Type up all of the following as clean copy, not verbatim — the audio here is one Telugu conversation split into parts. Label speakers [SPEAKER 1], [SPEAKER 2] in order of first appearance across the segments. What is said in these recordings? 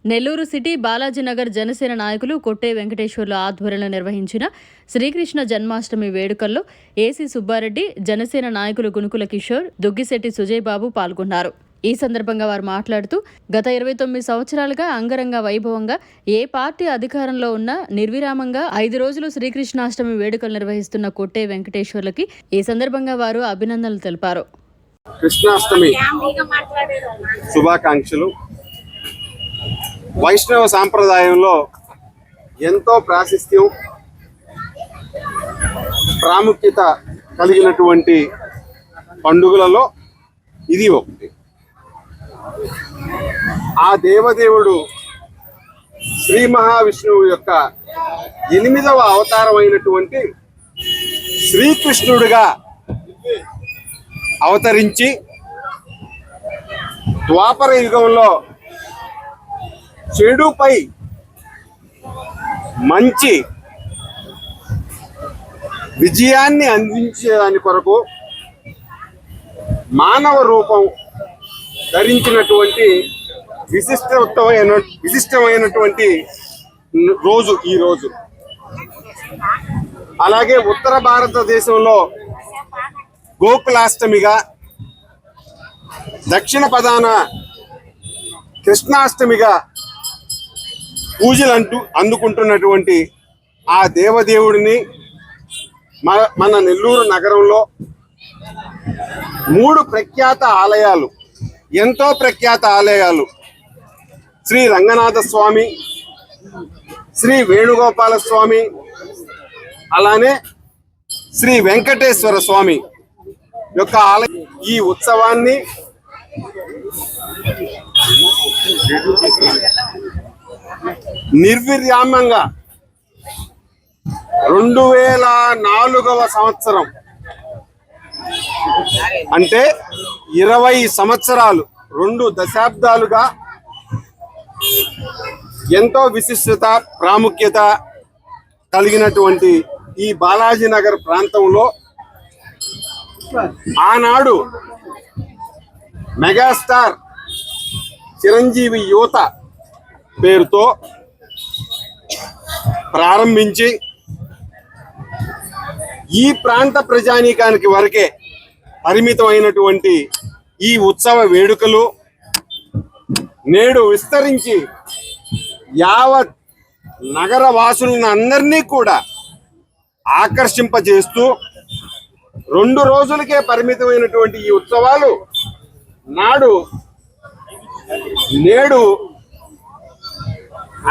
[SPEAKER 1] నెల్లూరు సిటీ బాలాజీనగర్ జనసేన నాయకులు కొట్టే వెంకటేశ్వర్ల ఆధ్వర్యంలో నిర్వహించిన శ్రీకృష్ణ జన్మాష్టమి వేడుకల్లో ఏసీ సుబ్బారెడ్డి, జనసేన నాయకులు గునుకుల కిషోర్, దుగ్గిశెట్టి సుజయ్ బాబు పాల్గొన్నారు. ఈ సందర్భంగా వారు మాట్లాడుతూ గత 29 సంవత్సరాలుగా అంగరంగ వైభవంగా ఏ పార్టీ అధికారంలో ఉన్నా నిర్విరామంగా 5 రోజులు శ్రీకృష్ణాష్టమి వేడుకలు నిర్వహిస్తున్న కొట్టే వెంకటేశ్వర్లకి ఈ సందర్భంగా వారు అభినందనలు తెలిపారు.
[SPEAKER 2] కృష్ణాష్టమి శుభాకాంక్షలు. వైష్ణవ సాంప్రదాయంలో ఎంతో ప్రాశస్త్యం, ప్రాముఖ్యత కలిగినటువంటి పండుగలలో ఇది ఒకటి. ఆ దేవదేవుడు శ్రీ మహావిష్ణువు యొక్క 8వ అవతారం అయినటువంటి శ్రీకృష్ణుడిగా అవతరించి ద్వాపర యుగంలో చెడుపై మంచి విజయాన్ని అందించేదాని కొరకు మానవ రూపం ధరించినటువంటి విశిష్టమైనటువంటి రోజు ఈ రోజు. అలాగే ఉత్తర భారతదేశంలో గోకులాష్టమిగా, దక్షిణ పదాన కృష్ణాష్టమిగా పూజలు అందుకుంటున్నటువంటి ఆ దేవదేవుడిని మన నెల్లూరు నగరంలో 3 ప్రఖ్యాత ఆలయాలు, ఎంతో ప్రఖ్యాత ఆలయాలు, శ్రీ రంగనాథ స్వామి, శ్రీ వేణుగోపాల స్వామి, అలానే శ్రీ వెంకటేశ్వర స్వామి యొక్క ఆలయం ఈ ఉత్సవాన్ని నిర్విరామంగా 2004వ సంవత్సరం అంటే 20 సంవత్సరాలు, 2 దశాబ్దాలుగా ఎంతో విశిష్టత, ప్రాముఖ్యత కలిగినటువంటి ఈ బాలాజీనగర్ ప్రాంతంలో ఆనాడు మెగాస్టార్ చిరంజీవి యువత పేరుతో ప్రారంభించి ఈ ప్రాంత ప్రజానీకానికి వరకే పరిమితమైనటువంటి ఈ ఉత్సవ వేడుకలు నేడు విస్తరించి యావత్ నగర వాసులను అందరినీ కూడా ఆకర్షింపజేస్తూ 2 రోజులకే పరిమితమైనటువంటి ఈ ఉత్సవాలు నేడు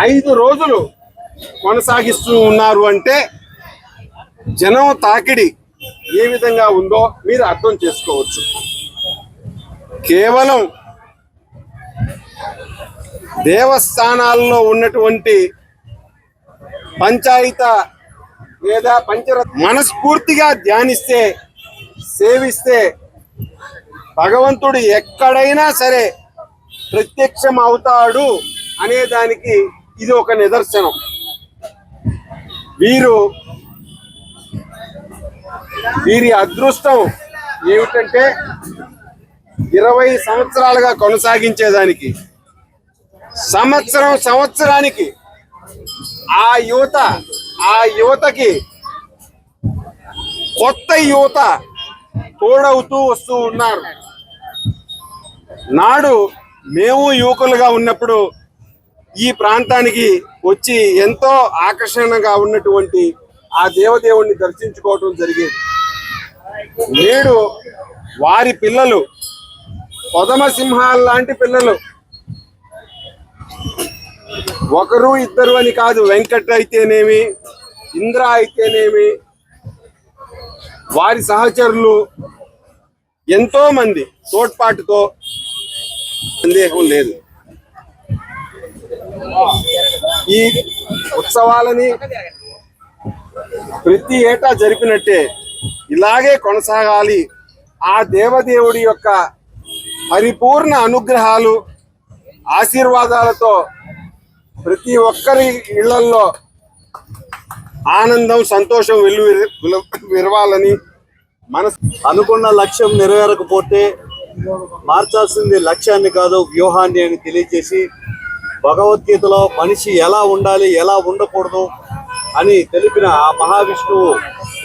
[SPEAKER 2] 5 రోజులు కొనసాగిస్తూ ఉన్నారు. అంటే జనం తాకిడి ఏ విధంగా ఉందో మీరు అర్థం చేసుకోవచ్చు. కేవలం దేవస్థానాల్లో ఉన్నటువంటి పంచాయత లేదా మనస్ఫూర్తిగా ధ్యానిస్తే, సేవిస్తే భగవంతుడు ఎక్కడైనా సరే ప్రత్యక్షం అవుతాడు అనేదానికి ఇది ఒక నిదర్శనం. వీరి అదృష్టం ఏమిటంటే 20 సంవత్సరాలుగా కొనసాగించేదానికి, సంవత్సరానికి ఆ యువతకి కొత్త యువత తోడవుతూ వస్తూ ఉన్నారు. నాడు మేము యువకులుగా ఉన్నప్పుడు ఈ ప్రాంతానికి వచ్చి ఎంతో ఆకర్షణగా ఉన్నటువంటి ఆ దేవదేవుణ్ణి దర్శించుకోవటం జరిగేది. నేడు వారి పిల్లలు, పదమసింహాల లాంటి పిల్లలు, 1 2 అని కాదు, వెంకట్ అయితేనేమి, ఇంద్ర అయితేనేమి, వారి సహచరులు ఎంతో మంది తోడ్పాటుతో సందేహం లేదు. ఈ ఉత్సవాలని ప్రతి ఏటా జరిపినట్టే ఇలాగే కొనసాగాలి. ఆ దేవదేవుడి యొక్క పరిపూర్ణ అనుగ్రహాలు, ఆశీర్వాదాలతో ప్రతి ఒక్కరి ఇళ్లల్లో ఆనందం, సంతోషం విరవాలని
[SPEAKER 3] అనుకున్న లక్ష్యం నెరవేరకపోతే మార్చాల్సింది లక్ష్యాన్ని కాదు వ్యూహాన్ని అని తెలియజేసి భగవద్గీతలో మనిషి ఎలా ఉండాలి, ఎలా ఉండకూడదు అని తెలిపిన ఆ మహావిష్ణువు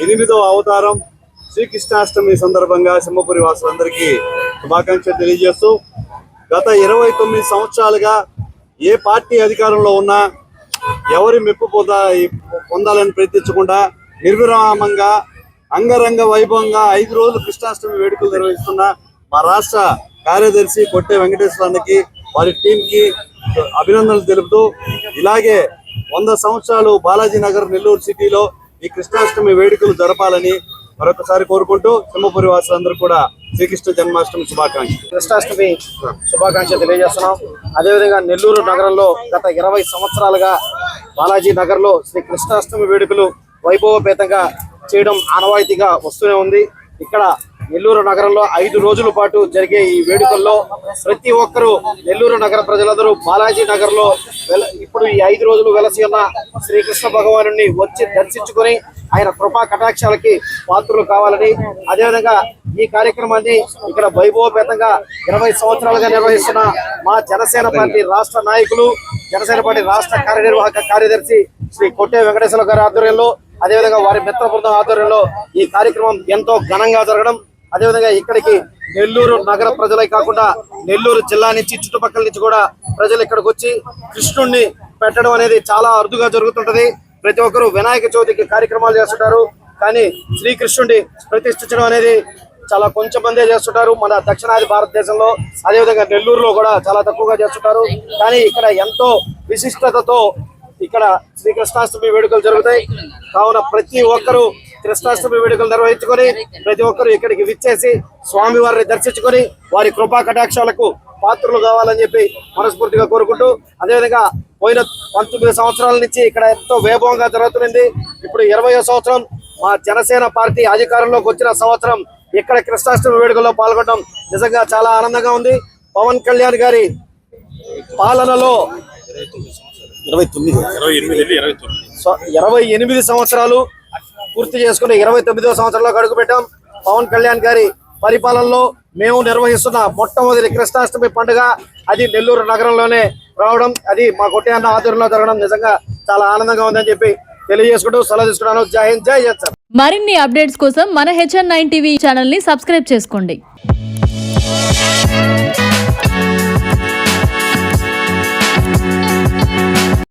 [SPEAKER 3] 8వ అవతారం శ్రీకృష్ణాష్టమి సందర్భంగా సింహపురి వాసులందరికీ శుభాకాంక్షలు తెలియజేస్తూ, గత 29 సంవత్సరాలుగా ఏ పార్టీ అధికారంలో ఉన్నా ఎవరి మెప్పు పొందాలని ప్రయత్నించకుండా నిర్విరామంగా అంగరంగ వైభవంగా 5 రోజులు కృష్ణాష్టమి వేడుకలు నిర్వహిస్తున్న మా రాష్ట్ర కార్యదర్శి కొట్టే వెంకటేశ్వరానికి, వారి టీంకి అభినందనలు తెలుపుతూ, ఇలాగే 100 సంవత్సరాలు బాలాజీ నగర్ నెల్లూరు సిటీలో ఈ కృష్ణాష్టమి వేడుకలు జరపాలని మరొకసారి కోరుకుంటూ సింహపురి వాసులందరూ కూడా శ్రీకృష్ణ జన్మాష్టమి శుభాకాంక్షలు.
[SPEAKER 4] కృష్ణాష్టమి శుభాకాంక్షలు తెలియజేస్తున్నాం. అదేవిధంగా నెల్లూరు నగరంలో గత 20 సంవత్సరాలుగా బాలాజీ నగర్లో శ్రీ కృష్ణాష్టమి వేడుకలు వైభవపేతంగా చేయడం ఆనవాయితీగా వస్తూనే ఉంది. ఇక్కడ నెల్లూరు నగరంలో 5 రోజుల పాటు జరిగే ఈ వేడుకల్లో ప్రతి ఒక్కరూ నెల్లూరు నగర ప్రజలందరూ బాలాజీ నగర్ లో ఇప్పుడు ఈ 5 రోజులు వెలసి ఉన్న శ్రీకృష్ణ భగవాను వచ్చి దర్శించుకొని ఆయన కృపా కటాక్షాలకి పాత్రలు కావాలని, అదేవిధంగా ఈ కార్యక్రమాన్ని ఇక్కడ వైభవపేతంగా 20 సంవత్సరాలుగా నిర్వహిస్తున్న మా జనసేన పార్టీ రాష్ట్ర నాయకులు, జనసేన పార్టీ రాష్ట్ర కార్యనిర్వాహక కార్యదర్శి శ్రీ కొట్టే వెంకటేశ్వర గారి ఆధ్వర్యంలో, అదేవిధంగా వారి మిత్ర బృందం ఆధ్వర్యంలో ఈ కార్యక్రమం ఎంతో ఘనంగా జరగడం, అదేవిధంగా ఇక్కడికి నెల్లూరు నగర ప్రజలే కాకుండా నెల్లూరు జిల్లా నుంచి చుట్టుపక్కల నుంచి కూడా ప్రజలు ఇక్కడికి వచ్చి కృష్ణుణ్ణి పెట్టడం అనేది చాలా అరుదుగా జరుగుతుంటది. ప్రతి ఒక్కరూ వినాయక చవితికి కార్యక్రమాలు చేస్తుంటారు, కానీ శ్రీకృష్ణుడిని ప్రతిష్ఠించడం అనేది చాలా కొంచెం మందే చేస్తుంటారు మన దక్షిణాది భారతదేశంలో. అదేవిధంగా నెల్లూరులో కూడా చాలా తక్కువగా చేస్తుంటారు. కానీ ఇక్కడ ఎంతో విశిష్టతతో ఇక్కడ శ్రీ కృష్ణాష్టమి వేడుకలు జరుగుతాయి. కావున ప్రతి ఒక్కరూ కృష్ణాష్టమి వేడుకలు నిర్వహించుకొని ప్రతి ఒక్కరు ఇక్కడికి విచ్చేసి స్వామి వారిని దర్శించుకొని వారి కృపా కటాక్షాలకు పాత్రలు కావాలని చెప్పి మనస్ఫూర్తిగా కోరుకుంటూ, అదేవిధంగా పోయిన 19 సంవత్సరాల నుంచి ఇక్కడ ఎంతో వైభవంగా జరుగుతుంది. ఇప్పుడు 20వ సంవత్సరం మా జనసేన పార్టీ అధికారంలోకి వచ్చిన సంవత్సరం ఇక్కడ కృష్ణాష్టమి వేడుకల్లో పాల్గొనడం నిజంగా చాలా ఆనందంగా ఉంది. పవన్ కళ్యాణ్ గారి పాలనలో 28 సంవత్సరాలు పూర్తి చేసుకుని 29వ సంవత్సరంలో అడుగుపెట్టాం. పవన్ కళ్యాణ్ గారి పరిపాలనలో మేము నిర్వహిస్తున్న మొట్టమొదటి కృష్ణాష్టమి పండుగ అది నెల్లూరు నగరంలోనే రావడం, అది మా కొట్టే అన్న ఆధ్వర్యంలో జరగడం నిజంగా చాలా ఆనందంగా ఉందని చెప్పి తెలియజేసుకుంటూ సెలవు తీసుకున్నాను. జై హింద్, జై జగన్.
[SPEAKER 1] మరిన్ని అప్డేట్స్ కోసం మన HN9 టీవీ ఛానల్ ని సబ్స్క్రైబ్ చేసుకోండి.